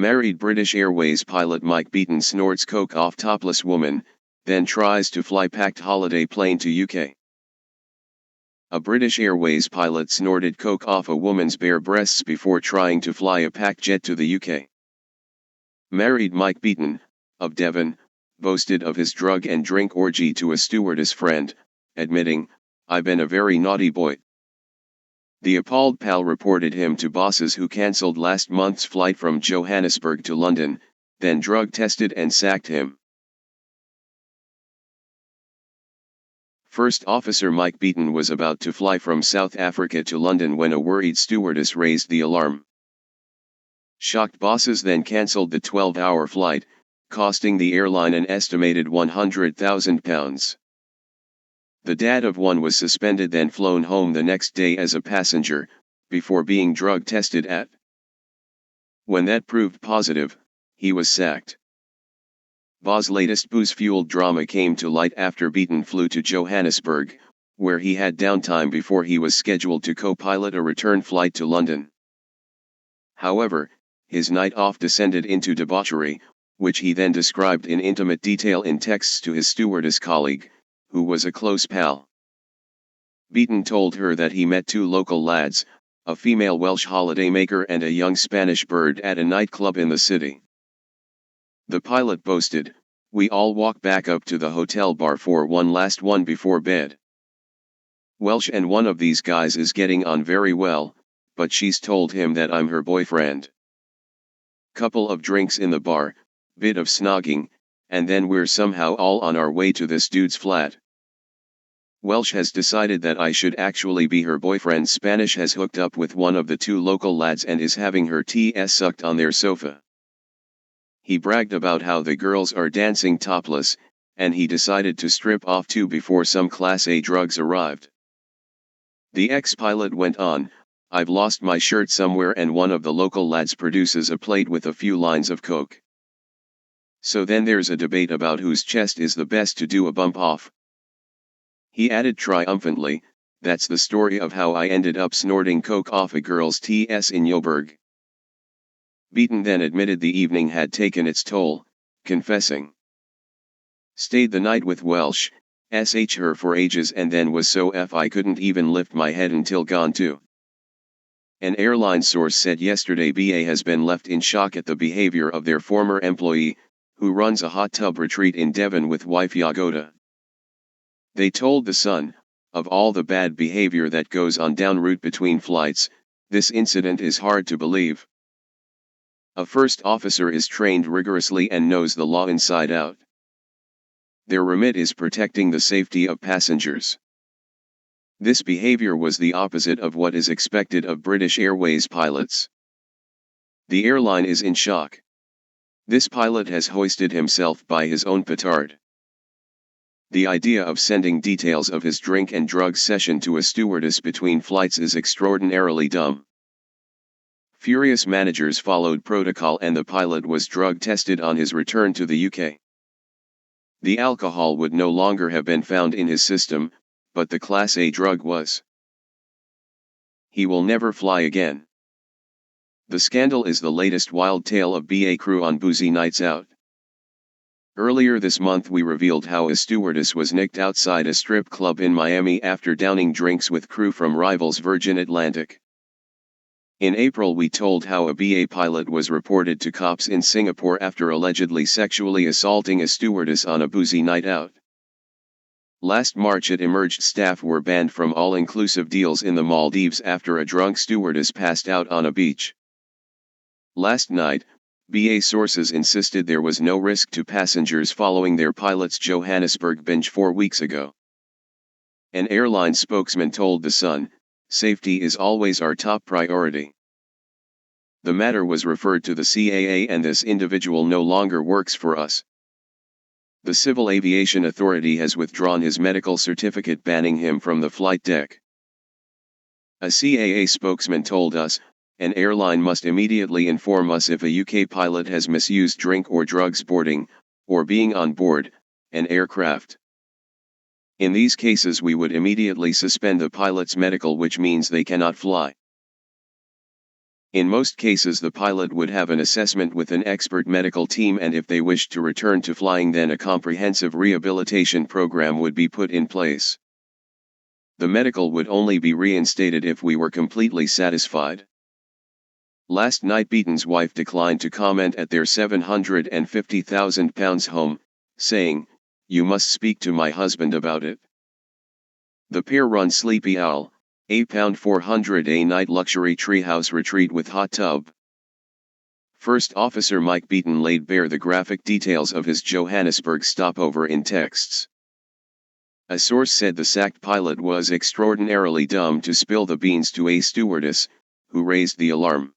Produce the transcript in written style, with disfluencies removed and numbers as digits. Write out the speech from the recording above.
Married British Airways pilot Mike Beaton snorts coke off topless woman, then tries to fly packed holiday plane to UK. A British Airways pilot snorted coke off a woman's bare breasts before trying to fly a packed jet to the UK. Married Mike Beaton, of Devon, boasted of his drug and drink orgy to a stewardess friend, admitting, "I've been a very naughty boy." The appalled pal reported him to bosses who cancelled last month's flight from Johannesburg to London, then drug tested and sacked him. First Officer Mike Beaton was about to fly from South Africa to London when a worried stewardess raised the alarm. Shocked bosses then cancelled the 12-hour flight, costing the airline an estimated £100,000. The dad of one was suspended then flown home the next day as a passenger, before being drug tested at. When that proved positive, he was sacked. Bos's latest booze-fueled drama came to light after Beaton flew to Johannesburg, where he had downtime before he was scheduled to co-pilot a return flight to London. However, his night off descended into debauchery, which he then described in intimate detail in texts to his stewardess colleague, who was a close pal. Beaton told her that he met two local lads, a female Welsh holidaymaker and a young Spanish bird at a nightclub in the city. The pilot boasted, "We all walk back up to the hotel bar for one last one before bed. Welsh and one of these guys is getting on very well, but she's told him that I'm her boyfriend. Couple of drinks in the bar, bit of snogging, and then we're somehow all on our way to this dude's flat. Welsh has decided that I should actually be her boyfriend. Spanish has hooked up with one of the two local lads and is having her TS sucked on their sofa." He bragged about how the girls are dancing topless, and he decided to strip off too before some Class A drugs arrived. The ex-pilot went on, "I've lost my shirt somewhere and one of the local lads produces a plate with a few lines of coke. So then there's a debate about whose chest is the best to do a bump off." He added triumphantly, "That's the story of how I ended up snorting coke off a girl's TS in Joburg." Beaton then admitted the evening had taken its toll, confessing, "Stayed the night with Welsh, sh her for ages and then was so I couldn't even lift my head until gone too." An airline source said yesterday BA has been left in shock at the behavior of their former employee, who runs a hot tub retreat in Devon with wife Yagoda. They told The Sun, "Of all the bad behavior that goes on en route between flights, this incident is hard to believe. A first officer is trained rigorously and knows the law inside out. Their remit is protecting the safety of passengers. This behavior was the opposite of what is expected of British Airways pilots. The airline is in shock. This pilot has hoisted himself by his own petard. The idea of sending details of his drink and drug session to a stewardess between flights is extraordinarily dumb." Furious managers followed protocol and the pilot was drug tested on his return to the UK. The alcohol would no longer have been found in his system, but the Class A drug was. He will never fly again. The scandal is the latest wild tale of BA crew on boozy nights out. Earlier this month we revealed how a stewardess was nicked outside a strip club in Miami after downing drinks with crew from rivals Virgin Atlantic. In April we told how a BA pilot was reported to cops in Singapore after allegedly sexually assaulting a stewardess on a boozy night out. Last March it emerged staff were banned from all-inclusive deals in the Maldives after a drunk stewardess passed out on a beach. Last night, BA sources insisted there was no risk to passengers following their pilot's Johannesburg binge 4 weeks ago. An airline spokesman told The Sun, "Safety is always our top priority. The matter was referred to the CAA and this individual no longer works for us. The Civil Aviation Authority has withdrawn his medical certificate banning him from the flight deck." A CAA spokesman told us, "An airline must immediately inform us if a UK pilot has misused drink or drugs boarding, or being on board, an aircraft. In these cases we would immediately suspend the pilot's medical, which means they cannot fly." In most cases the pilot would have an assessment with an expert medical team, and if they wished to return to flying, then a comprehensive rehabilitation program would be put in place. The medical would only be reinstated if we were completely satisfied. Last night Beaton's wife declined to comment at their £750,000 home, saying, "You must speak to my husband about it." The pair run Sleepy Owl, £400 a night luxury treehouse retreat with hot tub. First Officer Mike Beaton laid bare the graphic details of his Johannesburg stopover in texts. A source said the sacked pilot was extraordinarily dumb to spill the beans to a stewardess, who raised the alarm.